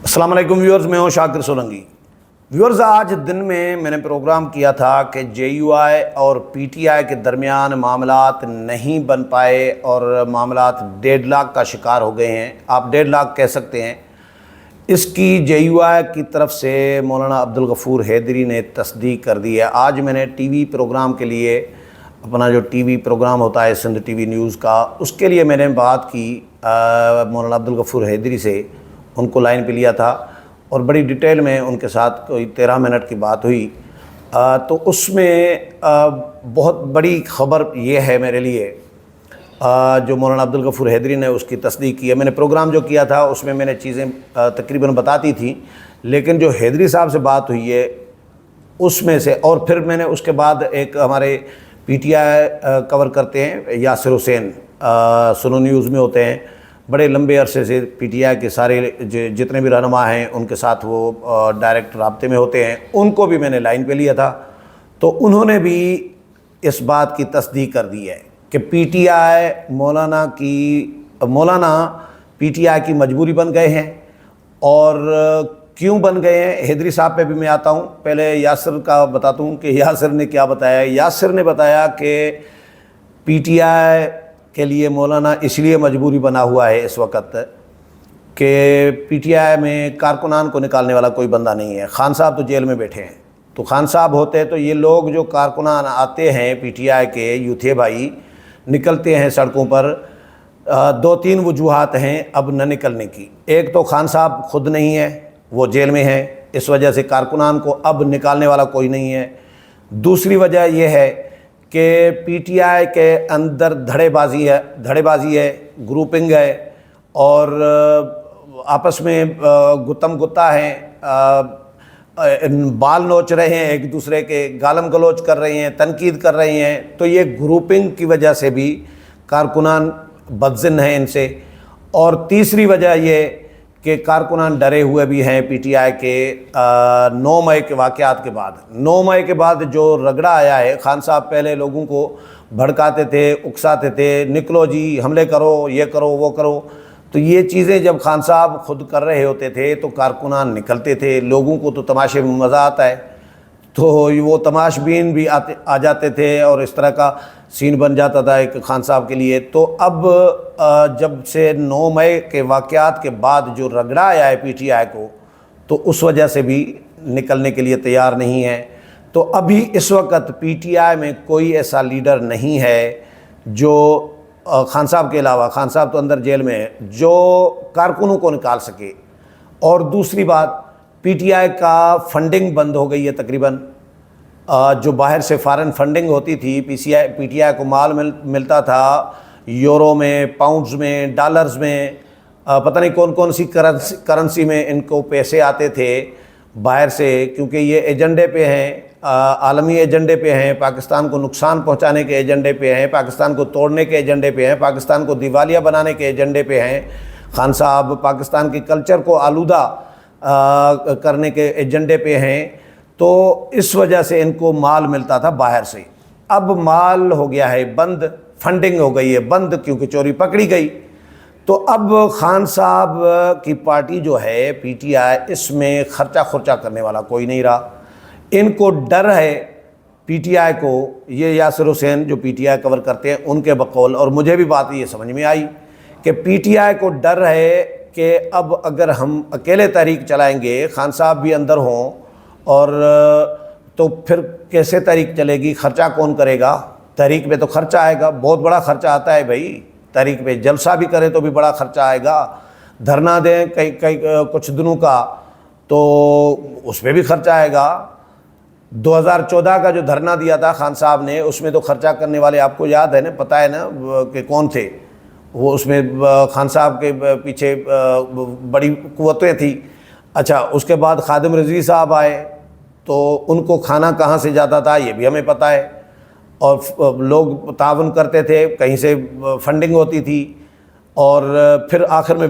السلام علیکم ویورز، میں ہوں شاکر سولنگی۔ ویورز، آج دن میں نے پروگرام کیا تھا کہ جے یو آئی اور پی ٹی آئی کے درمیان معاملات نہیں بن پائے اور معاملات ڈیڈ لاک کا شکار ہو گئے ہیں۔ آپ ڈیڈ لاک کہہ سکتے ہیں۔ اس کی جے یو آئی کی طرف سے مولانا عبدالغفور حیدری نے تصدیق کر دی ہے۔ آج میں نے ٹی وی پروگرام کے لیے، اپنا جو ٹی وی پروگرام ہوتا ہے سندھ ٹی وی نیوز کا، اس کے لیے میں نے بات کی مولانا عبدالغفور حیدری سے، ان کو لائن پہ لیا تھا اور بڑی ڈیٹیل میں ان کے ساتھ کوئی 13 منٹ کی بات ہوئی۔ تو اس میں بہت بڑی خبر یہ ہے میرے لیے جو مولانا عبدالغفور حیدری نے اس کی تصدیق کی ہے۔ میں نے پروگرام جو کیا تھا اس میں نے چیزیں تقریباً بتاتی تھیں، لیکن جو حیدری صاحب سے بات ہوئی ہے اس میں سے، اور پھر میں نے اس کے بعد ایک ہمارے پی ٹی آئی کور کرتے ہیں یاسر حسین، سنو نیوز میں ہوتے ہیں، بڑے لمبے عرصے سے پی ٹی آئی کے سارے جتنے بھی رہنما ہیں ان کے ساتھ وہ ڈائریکٹ رابطے میں ہوتے ہیں، ان کو بھی میں نے لائن پہ لیا تھا۔ تو انہوں نے بھی اس بات کی تصدیق کر دی ہے کہ P T I Maulana P T I کی مجبوری بن گئے ہیں۔ اور کیوں بن گئے ہیں، حیدری صاحب پہ بھی میں آتا ہوں۔ پہلے یاسر کا بتاتا ہوں کہ یاسر نے کیا بتایا۔ یاسر نے بتایا کہ پی ٹی آئی کے لیے مولانا اس لیے مجبوری بنا ہوا ہے اس وقت کہ پی ٹی آئی میں کارکنان کو نکالنے والا کوئی بندہ نہیں ہے۔ خان صاحب تو جیل میں بیٹھے ہیں، تو خان صاحب ہوتے تو یہ لوگ جو کارکنان آتے ہیں پی ٹی آئی کے، یوتھے بھائی نکلتے ہیں سڑکوں پر، 2-3 وجوہات ہیں اب نہ نکلنے کی۔ ایک تو خان صاحب خود نہیں ہے، وہ جیل میں ہیں، اس وجہ سے کارکنان کو اب نکالنے والا کوئی نہیں ہے۔ دوسری وجہ یہ ہے کہ پی ٹی آئی کے اندر دھڑے بازی ہے، گروپنگ ہے، اور آپس میں گتم گتا ہیں، بال نوچ رہے ہیں ایک دوسرے کے، گالم گلوچ کر رہے ہیں، تنقید کر رہے ہیں۔ تو یہ گروپنگ کی وجہ سے بھی کارکنان بدظن ہیں ان سے۔ اور تیسری وجہ یہ کہ کارکنان ڈرے ہوئے بھی ہیں پی ٹی آئی کے 9 مئی کے واقعات کے بعد۔ 9 مئی کے بعد جو رگڑا آیا ہے، خان صاحب پہلے لوگوں کو بھڑکاتے تھے، اکساتے تھے، نکلو جی حملے کرو، یہ کرو وہ کرو۔ تو یہ چیزیں جب خان صاحب خود کر رہے ہوتے تھے تو کارکنان نکلتے تھے، لوگوں کو تو تماشے میں مزہ آتا ہے، تو وہ تماش بین بھی آ جاتے تھے اور اس طرح کا سین بن جاتا تھا ایک خان صاحب کے لیے۔ تو اب جب سے 9 مئی کے واقعات کے بعد جو رگڑا آیا ہے پی ٹی آئی کو، تو اس وجہ سے بھی نکلنے کے لیے تیار نہیں ہے۔ تو ابھی اس وقت پی ٹی آئی میں کوئی ایسا لیڈر نہیں ہے جو خان صاحب کے علاوہ، خان صاحب تو اندر جیل میں ہے، جو کارکنوں کو نکال سکے۔ اور دوسری بات، پی ٹی آئی کا فنڈنگ بند ہو گئی ہے تقریباً۔ جو باہر سے فارن فنڈنگ ہوتی تھی، پی ٹی آئی کو مال ملتا تھا یورو میں، پاؤنڈز میں، ڈالرز میں، پتہ نہیں کون سی کرنسی میں ان کو پیسے آتے تھے باہر سے، کیونکہ یہ ایجنڈے پہ ہیں، عالمی ایجنڈے پہ ہیں، پاکستان کو نقصان پہنچانے کے ایجنڈے پہ ہیں، پاکستان کو توڑنے کے ایجنڈے پہ ہیں، پاکستان کو دیوالیہ بنانے کے ایجنڈے پہ ہیں۔ خان صاحب پاکستان کے کلچر کو آلودہ کرنے کے ایجنڈے پہ ہیں۔ تو اس وجہ سے ان کو مال ملتا تھا باہر سے۔ اب مال ہو گیا ہے بند، فنڈنگ ہو گئی ہے بند، کیونکہ چوری پکڑی گئی۔ تو اب خان صاحب کی پارٹی جو ہے پی ٹی آئی، اس میں خرچہ کرنے والا کوئی نہیں رہا۔ ان کو ڈر ہے پی ٹی آئی کو، یہ یاسر حسین جو پی ٹی آئی کور کرتے ہیں ان کے بقول، اور مجھے بھی بات یہ سمجھ میں آئی کہ پی ٹی آئی کو ڈر ہے کہ اب اگر ہم اکیلے تحریک چلائیں گے، خان صاحب بھی اندر ہوں، اور تو پھر کیسے تحریک چلے گی، خرچہ کون کرے گا؟ تحریک پہ تو خرچہ آئے گا، بہت بڑا خرچہ آتا ہے بھائی تحریک پہ، جلسہ بھی کریں تو بھی بڑا خرچہ آئے گا، دھرنا دیں کچھ دنوں کا تو اس پہ بھی خرچہ آئے گا۔ 2014 کا جو دھرنا دیا تھا خان صاحب نے، اس میں تو خرچہ کرنے والے آپ کو یاد ہے نا، پتہ ہے نا کہ کون تھے وہ، اس میں خان صاحب کے پیچھے بڑی قوتیں تھیں۔ اچھا، اس کے بعد خادم رضوی صاحب آئے تو ان کو کھانا کہاں سے جاتا تھا یہ بھی ہمیں پتہ ہے، اور لوگ تعاون کرتے تھے، کہیں سے فنڈنگ ہوتی تھی۔ اور پھر آخر میں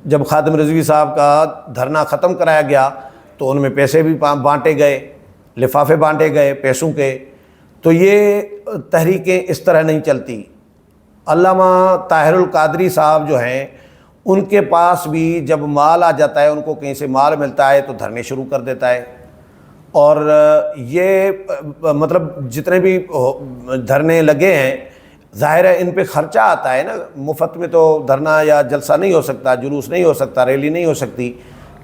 جب خادم رضوی صاحب کا دھرنا ختم کرایا گیا تو ان میں پیسے بھی بانٹے گئے، لفافے بانٹے گئے پیسوں کے۔ تو یہ تحریکیں اس طرح نہیں چلتی۔ علامہ طاہر القادری صاحب جو ہیں ان کے پاس بھی جب مال آ جاتا ہے، ان کو کہیں سے مال ملتا ہے تو دھرنے شروع کر دیتا ہے۔ اور یہ مطلب جتنے بھی دھرنے لگے ہیں، ظاہر ہے ان پہ خرچہ آتا ہے نا، مفت میں تو دھرنا یا جلسہ نہیں ہو سکتا، جلوس نہیں ہو سکتا، ریلی نہیں ہو سکتی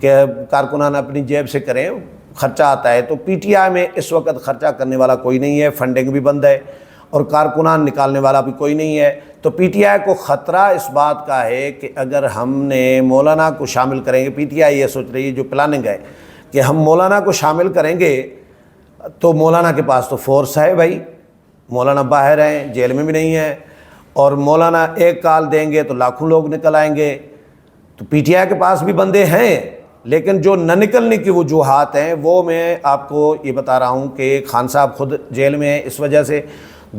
کہ کارکنان اپنی جیب سے کریں، خرچہ آتا ہے۔ تو پی ٹی آئی میں اس وقت خرچہ کرنے والا کوئی نہیں ہے، فنڈنگ بھی بند ہے، اور کارکنان نکالنے والا بھی کوئی نہیں ہے۔ تو پی ٹی آئی کو خطرہ اس بات کا ہے کہ اگر ہم نے مولانا کو شامل کریں گے، پی ٹی آئی یہ سوچ رہی ہے، جو پلاننگ ہے کہ ہم مولانا کو شامل کریں گے تو مولانا کے پاس تو فورس ہے بھائی، مولانا باہر ہیں، جیل میں بھی نہیں ہیں، اور مولانا ایک کال دیں گے تو لاکھوں لوگ نکل آئیں گے۔ تو پی ٹی آئی کے پاس بھی بندے ہیں، لیکن جو نہ نکلنے کی وجوہات ہیں وہ میں آپ کو یہ بتا رہا ہوں کہ خان صاحب خود جیل میں ہیں اس وجہ سے،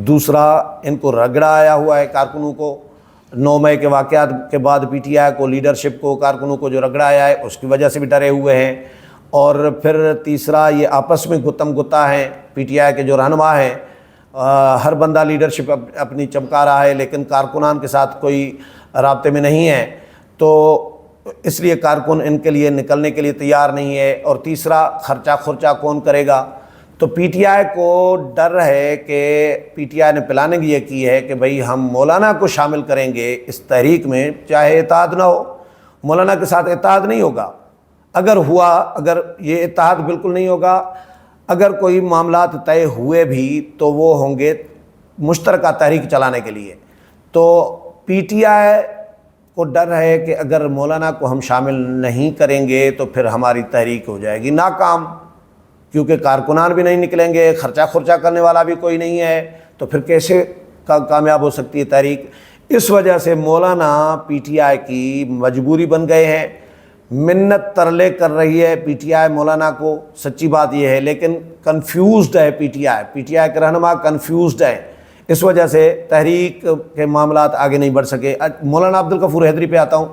دوسرا ان کو رگڑا آیا ہوا ہے کارکنوں کو، 9 مئی کے واقعات کے بعد پی ٹی آئی کو، لیڈرشپ کو، کارکنوں کو جو رگڑا آیا ہے اس کی وجہ سے بھی ڈرے ہوئے ہیں۔ اور پھر تیسرا یہ آپس میں گتم گتا ہیں، پی ٹی آئی کے جو رہنما ہیں، ہر بندہ لیڈرشپ اپنی چمکا رہا ہے لیکن کارکنان کے ساتھ کوئی رابطے میں نہیں ہے، تو اس لیے کارکن ان کے لیے نکلنے کے لیے تیار نہیں ہے۔ اور تیسرا خرچہ کون کرے گا؟ تو پی ٹی آئی کو ڈر ہے کہ پی ٹی آئی نے پلاننگ یہ کی ہے کہ بھئی ہم مولانا کو شامل کریں گے اس تحریک میں، چاہے اتحاد نہ ہو، مولانا کے ساتھ اتحاد نہیں ہوگا، اگر ہوا، اگر یہ اتحاد بالکل نہیں ہوگا، اگر کوئی معاملات طے ہوئے بھی تو وہ ہوں گے مشترکہ تحریک چلانے کے لیے۔ تو پی ٹی آئی کو ڈر ہے کہ اگر مولانا کو ہم شامل نہیں کریں گے تو پھر ہماری تحریک ہو جائے گی ناکام، کیونکہ کارکنان بھی نہیں نکلیں گے، خرچہ کرنے والا بھی کوئی نہیں ہے، تو پھر کیسے کامیاب ہو سکتی ہے تحریک؟ اس وجہ سے مولانا پی ٹی آئی کی مجبوری بن گئے ہیں، منت ترلے کر رہی ہے پی ٹی آئی مولانا کو، سچی بات یہ ہے، لیکن کنفیوزڈ ہے پی ٹی آئی کے رہنما کنفیوزڈ ہے، اس وجہ سے تحریک کے معاملات آگے نہیں بڑھ سکے۔ مولانا عبدالغفور حیدری پہ آتا ہوں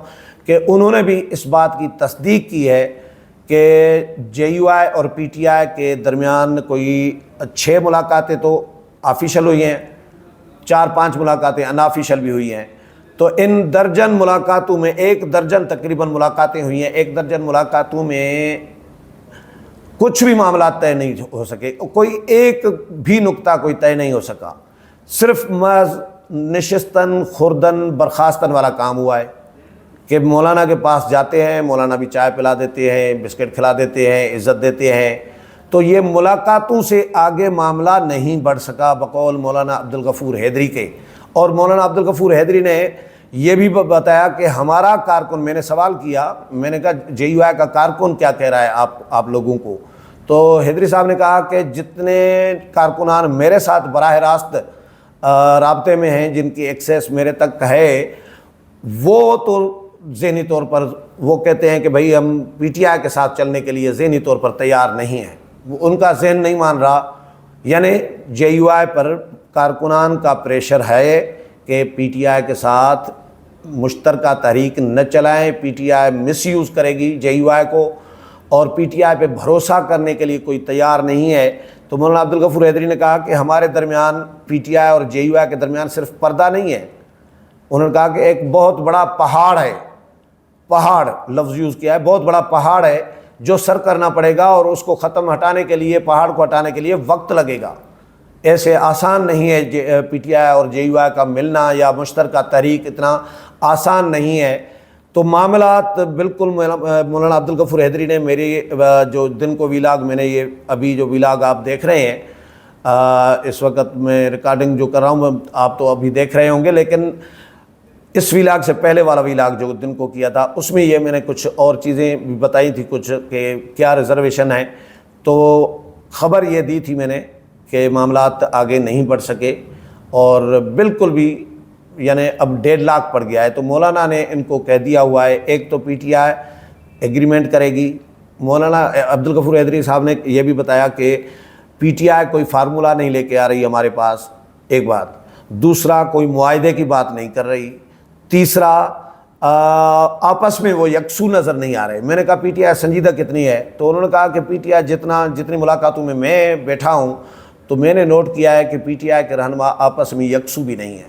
کہ انہوں نے بھی اس بات کی تصدیق کی ہے کہ جے یو آئی اور پی ٹی آئی کے درمیان کوئی 6 ملاقاتیں تو آفیشل ہوئی ہیں، 4-5 ملاقاتیں انآفیشل بھی ہوئی ہیں۔ تو ان درجن ملاقاتوں میں 1 درجن تقریباً ملاقاتیں ہوئی ہیں، 1 درجن ملاقاتوں میں کچھ بھی معاملات طے نہیں ہو سکے، کوئی ایک بھی نقطہ کوئی طے نہیں ہو سکا، صرف محض نشستن خوردن برخاستن والا کام ہوا ہے کہ مولانا کے پاس جاتے ہیں، مولانا بھی چائے پلا دیتے ہیں، بسکٹ کھلا دیتے ہیں، عزت دیتے ہیں۔ تو یہ ملاقاتوں سے آگے معاملہ نہیں بڑھ سکا بقول مولانا عبدالغفور حیدری کے۔ اور مولانا عبدالغفور حیدری نے یہ بھی بتایا کہ ہمارا کارکن، میں نے سوال کیا، میں نے کہا جے یو آئی کا کارکن کیا کہہ رہا ہے آپ لوگوں کو؟ تو حیدری صاحب نے کہا کہ جتنے کارکنان میرے ساتھ براہ راست رابطے میں ہیں، جن کی ایکسیس میرے تک ہے، وہ تو ذہنی طور پر وہ کہتے ہیں کہ بھئی ہم پی ٹی آئی کے ساتھ چلنے کے لیے ذہنی طور پر تیار نہیں ہیں، وہ ان کا ذہن نہیں مان رہا، یعنی جے یو آئی پر کارکنان کا پریشر ہے کہ پی ٹی آئی کے ساتھ مشترکہ تحریک نہ چلائیں، P T I miss use کرے گی جے یو آئی کو، اور پی ٹی آئی پہ بھروسہ کرنے کے لیے کوئی تیار نہیں ہے۔ تو مولانا عبدالغفور حیدری نے کہا کہ ہمارے درمیان، پی ٹی آئی اور جے یو آئی کے درمیان صرف پردہ نہیں ہے، انہوں نے کہا کہ ایک بہت بڑا پہاڑ ہے، پہاڑ لفظ یوز کیا ہے، بہت بڑا پہاڑ ہے جو سر کرنا پڑے گا، اور اس کو ہٹانے کے لیے، پہاڑ کو ہٹانے کے لیے وقت لگے گا، ایسے آسان نہیں ہے پی ٹی آئی اور جے یو آئی کا ملنا یا مشترکہ تحریک اتنا آسان نہیں ہے۔ تو معاملات بالکل مولانا عبدالغفور حیدری نے میری جو دن کو ویلاگ، میں نے یہ ابھی جو ویلاگ آپ دیکھ رہے ہیں، اس وقت میں ریکارڈنگ جو کر رہا ہوں آپ تو ابھی دیکھ رہے ہوں گے، لیکن اس ویلاگ سے پہلے والا ویلاگ جو دن کو کیا تھا اس میں یہ میں نے کچھ اور چیزیں بتائی تھی، کچھ کہ کیا ریزرویشن ہے، تو خبر یہ دی تھی میں نے کہ معاملات آگے نہیں بڑھ سکے، اور بالکل بھی یعنی اب 1.5 لاکھ پڑ گیا ہے۔ تو مولانا نے ان کو کہہ دیا ہوا ہے، ایک تو پی ٹی آئی ایگریمنٹ کرے گی، مولانا عبدالغفور حیدری صاحب نے یہ بھی بتایا کہ پی ٹی آئی کوئی فارمولہ نہیں لے کے آ رہی ہمارے پاس، ایک بات، دوسرا کوئی معاہدے کی بات نہیں کر رہی، تیسرا آپس میں وہ یکسو نظر نہیں آ رہے۔ میں نے کہا پی ٹی آئی سنجیدہ کتنی ہے؟ تو انہوں نے کہا کہ پی ٹی آئی جتنی ملاقاتوں میں بیٹھا ہوں تو میں نے نوٹ کیا ہے کہ پی ٹی آئی کے رہنما آپس میں یکسو بھی نہیں ہیں،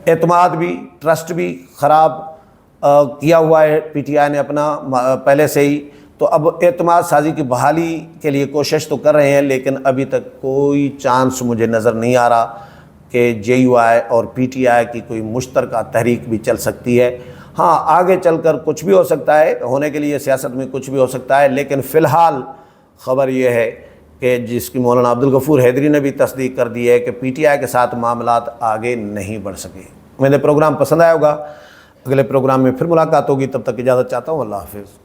اعتماد بھی، ٹرسٹ بھی خراب، کیا ہوا ہے پی ٹی آئی نے اپنا پہلے سے ہی، تو اب اعتماد سازی کی بحالی کے لیے کوشش تو کر رہے ہیں، لیکن ابھی تک کوئی چانس مجھے نظر نہیں آ رہا کہ جے یو آئی اور پی ٹی آئی کی کوئی مشترکہ تحریک بھی چل سکتی ہے۔ ہاں آگے چل کر کچھ بھی ہو سکتا ہے، ہونے کے لیے سیاست میں کچھ بھی ہو سکتا ہے، لیکن فی الحال خبر یہ ہے کہ جس کی مولانا عبدالغفور حیدری نے بھی تصدیق کر دی ہے کہ پی ٹی آئی کے ساتھ معاملات آگے نہیں بڑھ سکے۔ میرے پروگرام پسند آیا ہوگا، اگلے پروگرام میں پھر ملاقات ہوگی، تب تک اجازت چاہتا ہوں، اللہ حافظ۔